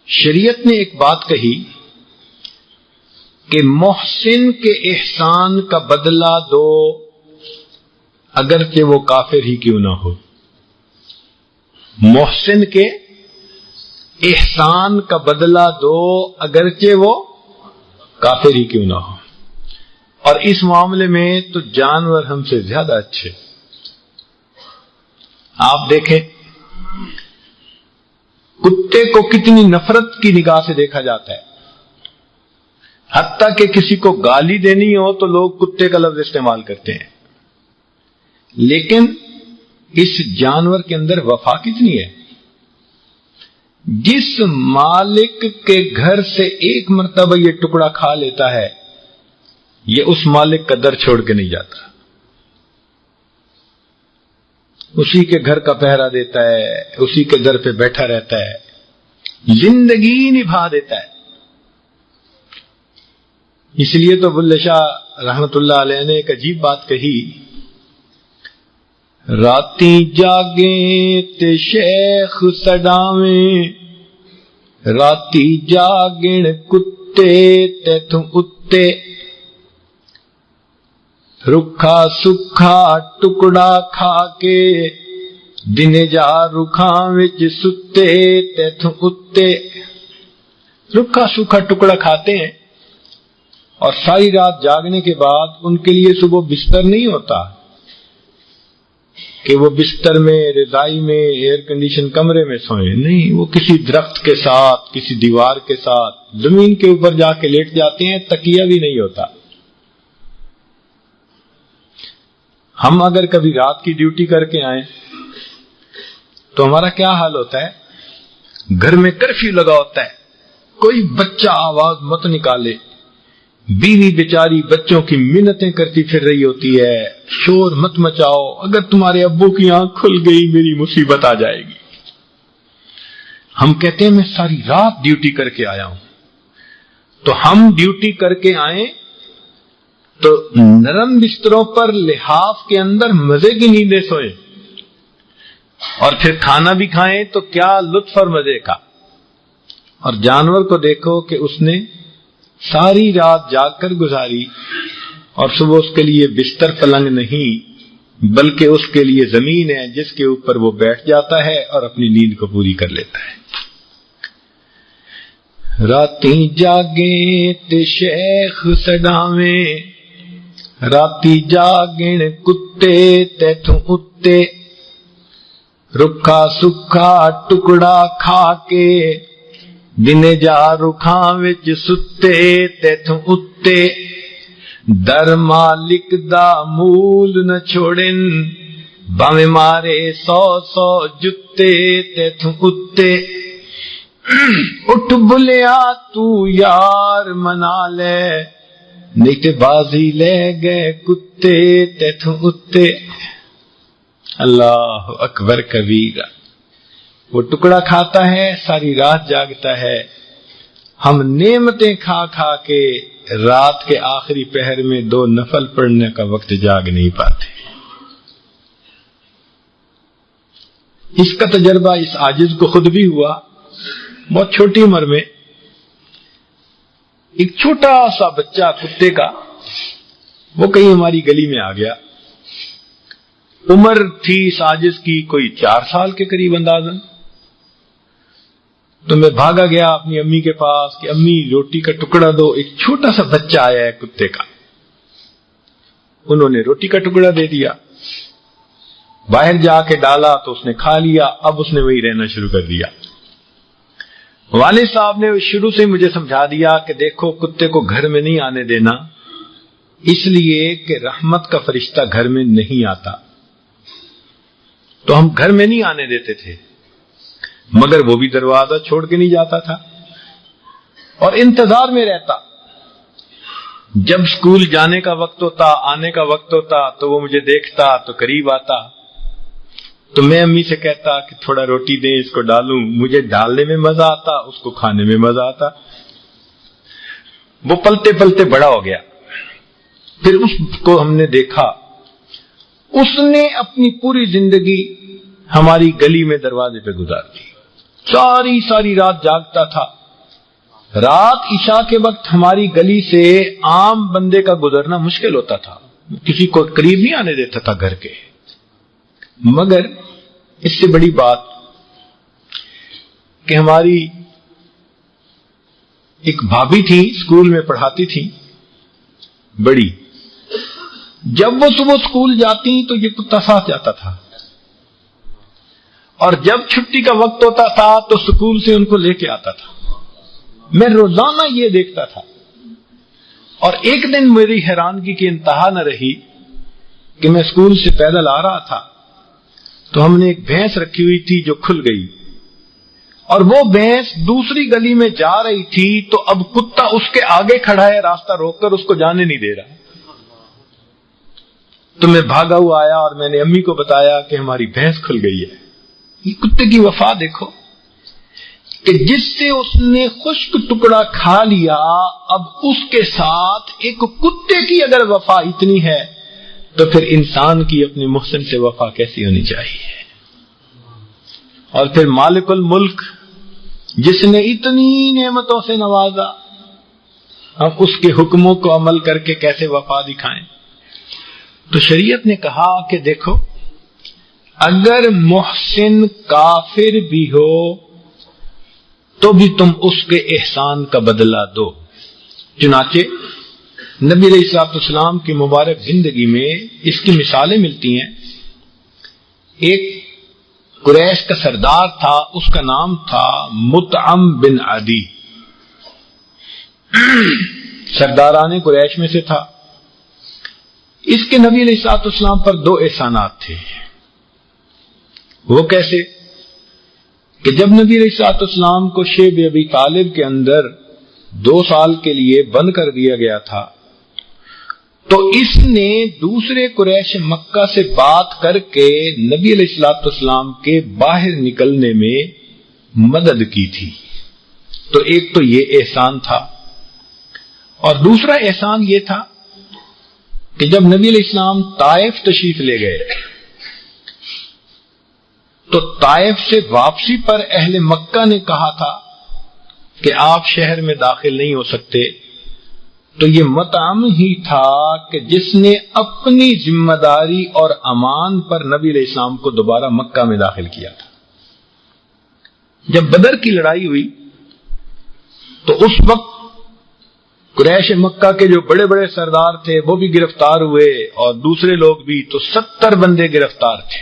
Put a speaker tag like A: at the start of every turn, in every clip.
A: شریعت نے ایک بات کہی کہ محسن کے احسان کا بدلہ دو اگرچہ وہ کافر ہی کیوں نہ ہو. محسن کے احسان کا بدلہ دو اگرچہ وہ کافر ہی کیوں نہ ہو. اور اس معاملے میں تو جانور ہم سے زیادہ اچھے. آپ دیکھیں کتے کو کتنی نفرت کی نگاہ سے دیکھا جاتا ہے. حتیٰ کہ کسی کو گالی دینی ہو تو لوگ کتے کا لفظ استعمال کرتے ہیں. لیکن اس جانور کے اندر وفا کتنی ہے. جس مالک کے گھر سے ایک مرتبہ یہ ٹکڑا کھا لیتا ہے یہ اس مالک کا در چھوڑ کے نہیں جاتا. اسی کے گھر کا پہرا دیتا ہے, اسی کے در پہ بیٹھا رہتا ہے, زندگی نبھا دیتا ہے. اس لیے تو بلے شاہ رحمت اللہ علیہ نے ایک عجیب بات کہی, راتی جاگیں تے شیخ سڈاویں, راتی جاگن کتے تے تم اتے, رکھا سکھا ٹکڑا کھا کے دن جا رکھاں وچ ستے تے تم اتے. رکھا سکھا ٹکڑا کھاتے ہیں اور ساری رات جاگنے کے بعد ان کے لیے صبح بستر نہیں ہوتا کہ وہ بستر میں, رضائی میں, ایئر کنڈیشن کمرے میں سوئیں. نہیں, وہ کسی درخت کے ساتھ, کسی دیوار کے ساتھ زمین کے اوپر جا کے لیٹ جاتے ہیں. تکیہ بھی نہیں ہوتا. ہم اگر کبھی رات کی ڈیوٹی کر کے آئیں تو ہمارا کیا حال ہوتا ہے؟ گھر میں کرفیو لگا ہوتا ہے, کوئی بچہ آواز مت نکالے, بیوی بیچاری بچوں کی منتیں کرتی پھر رہی ہوتی ہے, شور مت مچاؤ, اگر تمہارے ابو کی آنکھ کھل گئی میری مصیبت آ جائے گی. ہم کہتے ہیں میں ساری رات ڈیوٹی کر کے آیا ہوں. تو ہم ڈیوٹی کر کے آئیں تو نرم بستروں پر لحاف کے اندر مزے کی نیندیں سوئیں, اور پھر کھانا بھی کھائیں تو کیا لطف اور مزے کا. اور جانور کو دیکھو کہ اس نے ساری رات جاگ کر گزاری اور صبح اس کے لیے بستر پلنگ نہیں بلکہ اس کے لیے زمین ہے جس کے اوپر وہ بیٹھ جاتا ہے اور اپنی نیند کو پوری کر لیتا ہے. راتی جاگیں تے شیخ سڈاویں, راتی جاگن کتے تیتھوں اتے, رکھا سکھا ٹکڑا کھا کے دن جا رکھاں وچ ستے تیتھوں اتے, در مالک دا مول نہ چھوڑن باویں مارے 100 جتے تیتھوں اتے. اٹھ بلیا تو یار منا لے, نہیں تے بازی لے گئے کتے تیتھوں اتے. اللہ اکبر کبیرہ. وہ ٹکڑا کھاتا ہے, ساری رات جاگتا ہے. ہم نعمتیں کھا کھا کے رات کے آخری پہر میں 2 نفل پڑھنے کا وقت جاگ نہیں پاتے. اس کا تجربہ اس عاجز کو خود بھی ہوا. بہت چھوٹی عمر میں ایک چھوٹا سا بچہ کتے کا, وہ کہیں ہماری گلی میں آ گیا. عمر تھی اس عاجز کی کوئی 4 سال کے قریب اندازاً. تو میں بھاگا گیا اپنی امی کے پاس کہ امی روٹی کا ٹکڑا دو, ایک چھوٹا سا بچہ آیا ہے کتے کا. انہوں نے روٹی کا ٹکڑا دے دیا, باہر جا کے ڈالا تو اس نے کھا لیا. اب اس نے وہی رہنا شروع کر دیا. والد صاحب نے شروع سے مجھے سمجھا دیا کہ دیکھو کتے کو گھر میں نہیں آنے دینا, اس لیے کہ رحمت کا فرشتہ گھر میں نہیں آتا. تو ہم گھر میں نہیں آنے دیتے تھے, مگر وہ بھی دروازہ چھوڑ کے نہیں جاتا تھا اور انتظار میں رہتا. جب سکول جانے کا وقت ہوتا, آنے کا وقت ہوتا تو وہ مجھے دیکھتا تو قریب آتا. تو میں امی سے کہتا کہ تھوڑا روٹی دیں, اس کو ڈالوں. مجھے ڈالنے میں مزہ آتا, اس کو کھانے میں مزہ آتا. وہ پلتے پلتے بڑا ہو گیا. پھر اس کو ہم نے دیکھا, اس نے اپنی پوری زندگی ہماری گلی میں دروازے پہ گزار دی. ساری رات جاگتا تھا. رات عشاء کے وقت ہماری گلی سے عام بندے کا گزرنا مشکل ہوتا تھا, کسی کو قریب نہیں آنے دیتا تھا گھر کے. مگر اس سے بڑی بات کہ ہماری ایک بھابھی تھی, اسکول میں پڑھاتی تھی بڑی. جب وہ صبح اسکول جاتی تو یہ کتا ساتھ جاتا تھا, اور جب چھٹی کا وقت ہوتا تھا تو اسکول سے ان کو لے کے آتا تھا. میں روزانہ یہ دیکھتا تھا. اور ایک دن میری حیرانگی کی انتہا نہ رہی کہ میں اسکول سے پیدل آ رہا تھا تو ہم نے ایک بھینس رکھی ہوئی تھی جو کھل گئی, اور وہ بھینس دوسری گلی میں جا رہی تھی تو اب کتا اس کے آگے کھڑا ہے, راستہ روک کر اس کو جانے نہیں دے رہا. تو میں بھاگا ہوا آیا اور میں نے امی کو بتایا کہ ہماری بھینس کھل گئی ہے. یہ کتے کی وفا دیکھو کہ جس سے اس نے خشک ٹکڑا کھا لیا, اب اس کے ساتھ ایک کتے کی اگر وفا اتنی ہے تو پھر انسان کی اپنے محسن سے وفا کیسی ہونی چاہیے. اور پھر مالک الملک جس نے اتنی نعمتوں سے نوازا, ہم اس کے حکموں کو عمل کر کے کیسے وفا دکھائیں. تو شریعت نے کہا کہ دیکھو, اگر محسن کافر بھی ہو تو بھی تم اس کے احسان کا بدلہ دو. چنانچہ نبی علیہ الصلوۃ والسلام کی مبارک زندگی میں اس کی مثالیں ملتی ہیں. ایک قریش کا سردار تھا, اس کا نام تھا مطعم بن عدی, سرداران قریش میں سے تھا. اس کے نبی علیہ الصلوۃ والسلام پر 2 احسانات تھے. وہ کیسے کہ جب نبی علیہ الصلوۃ والسلام کو شیب ابی طالب کے اندر 2 سال کے لیے بند کر دیا گیا تھا تو اس نے دوسرے قریش مکہ سے بات کر کے نبی علیہ الصلوۃ والسلام کے باہر نکلنے میں مدد کی تھی. تو ایک تو یہ احسان تھا, اور دوسرا احسان یہ تھا کہ جب نبی علیہ السلام طائف تشریف لے گئے تو طائف سے واپسی پر اہل مکہ نے کہا تھا کہ آپ شہر میں داخل نہیں ہو سکتے. تو یہ مطعم ہی تھا کہ جس نے اپنی ذمہ داری اور امان پر نبی علیہ السلام کو دوبارہ مکہ میں داخل کیا تھا. جب بدر کی لڑائی ہوئی تو اس وقت قریش مکہ کے جو بڑے بڑے سردار تھے وہ بھی گرفتار ہوئے, اور دوسرے لوگ بھی, تو 70 بندے گرفتار تھے.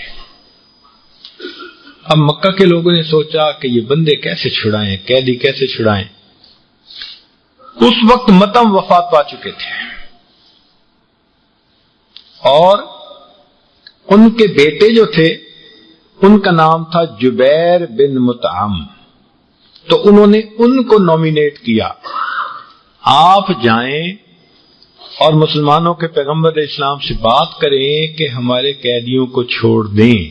A: اب مکہ کے لوگوں نے سوچا کہ یہ بندے کیسے چھڑائیں, قیدی کیسے چھڑائیں. اس وقت مطعم وفات پا چکے تھے, اور ان کے بیٹے جو تھے ان کا نام تھا جبیر بن مطعم. تو انہوں نے ان کو نومینیٹ کیا, آپ جائیں اور مسلمانوں کے پیغمبر علیہ السلام سے بات کریں کہ ہمارے قیدیوں کو چھوڑ دیں.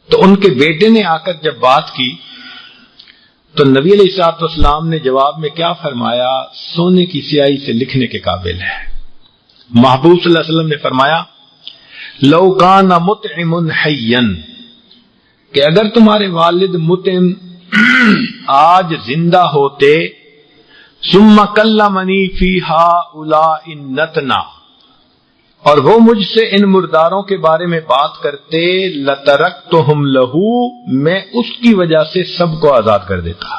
A: تو ان کے بیٹے نے آ کر جب بات کی تو نبی علیہ الصلوۃ والسلام نے جواب میں کیا فرمایا, سونے کی سیاہی سے لکھنے کے قابل ہے. محبوب صلی اللہ علیہ وسلم نے فرمایا لو کان مطعم حیا, کہ اگر تمہارے والد مطعم آج زندہ ہوتے, ثم کلمنی فی ہؤلاء النتنا, اور وہ مجھ سے ان مرداروں کے بارے میں بات کرتے, لترکتہم لہو, میں اس کی وجہ سے سب کو آزاد کر دیتا.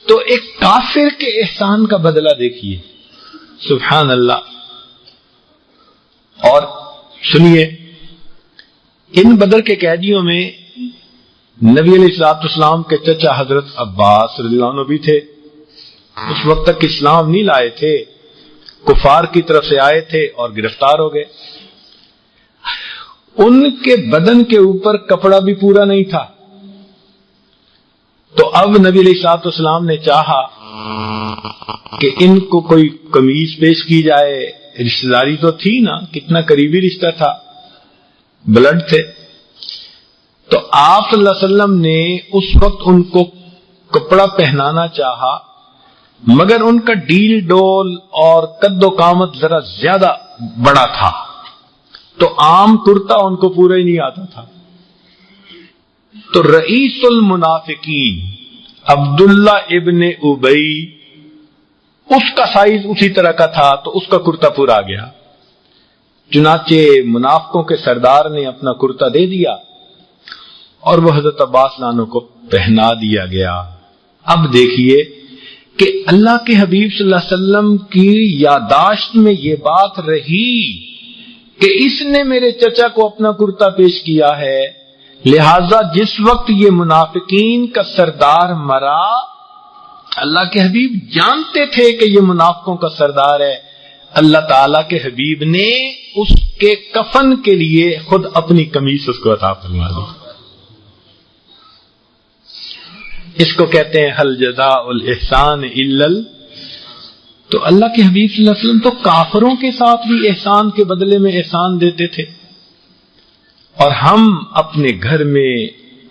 A: تو ایک کافر کے احسان کا بدلہ دیکھیے, سبحان اللہ. اور سنیے, ان بدر کے قیدیوں میں نبی علیہ الصلوۃ والسلام کے چچا حضرت عباس رضی اللہ عنہ بھی تھے. اس وقت تک اسلام نہیں لائے تھے, کفار کی طرف سے آئے تھے اور گرفتار ہو گئے. ان کے بدن کے اوپر کپڑا بھی پورا نہیں تھا. تو اب نبی علیہ الصلوۃ والسلام نے چاہا کہ ان کو کوئی قمیض پیش کی جائے. رشتہ داری تو تھی نا, کتنا قریبی رشتہ تھا, بلڈ تھے. تو آپ صلی اللہ علیہ وسلم نے اس وقت ان کو کپڑا پہنانا چاہا, مگر ان کا ڈیل ڈول اور قد و قامت ذرا زیادہ بڑا تھا, تو عام کرتا ان کو پورا ہی نہیں آتا تھا. تو رئیس المنافقین عبداللہ ابن ابی، اس کا سائز اسی طرح کا تھا تو اس کا کرتا پورا آ گیا، چنانچہ منافقوں کے سردار نے اپنا کرتا دے دیا اور وہ حضرت عباس لانو کو پہنا دیا گیا۔ اب دیکھیے کہ اللہ کے حبیب صلی اللہ علیہ وسلم کی یادداشت میں یہ بات رہی کہ اس نے میرے چچا کو اپنا کرتا پیش کیا ہے، لہذا جس وقت یہ منافقین کا سردار مرا، اللہ کے حبیب جانتے تھے کہ یہ منافقوں کا سردار ہے، اللہ تعالیٰ کے حبیب نے اس کے کفن کے لیے خود اپنی قمیص اس کو عطا فرما دی۔ اس کو کہتے ہیں حل جزاء الاحسان الا تو اللہ کے حبیب صلی اللہ علیہ وسلم تو کافروں کے ساتھ بھی احسان کے بدلے میں احسان دیتے تھے، اور ہم اپنے گھر میں،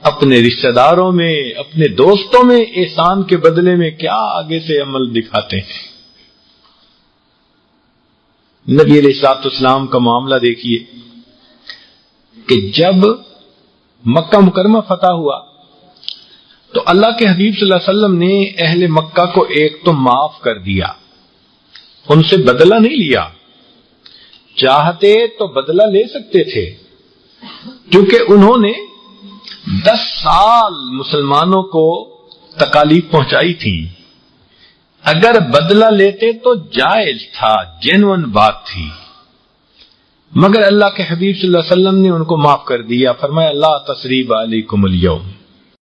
A: اپنے رشتہ داروں میں، اپنے دوستوں میں احسان کے بدلے میں کیا آگے سے عمل دکھاتے ہیں۔ نبی علیہ الصلوۃ والسلام کا معاملہ دیکھیے کہ جب مکہ مکرمہ فتح ہوا تو اللہ کے حبیب صلی اللہ علیہ وسلم نے اہل مکہ کو ایک تو معاف کر دیا، ان سے بدلہ نہیں لیا، چاہتے تو بدلہ لے سکتے تھے کیونکہ انہوں نے 10 سال مسلمانوں کو تکالیف پہنچائی تھی، اگر بدلہ لیتے تو جائز تھا، جینوئن بات تھی، مگر اللہ کے حبیب صلی اللہ علیہ وسلم نے ان کو معاف کر دیا، فرمایا لا تثریب علیکم اليوم،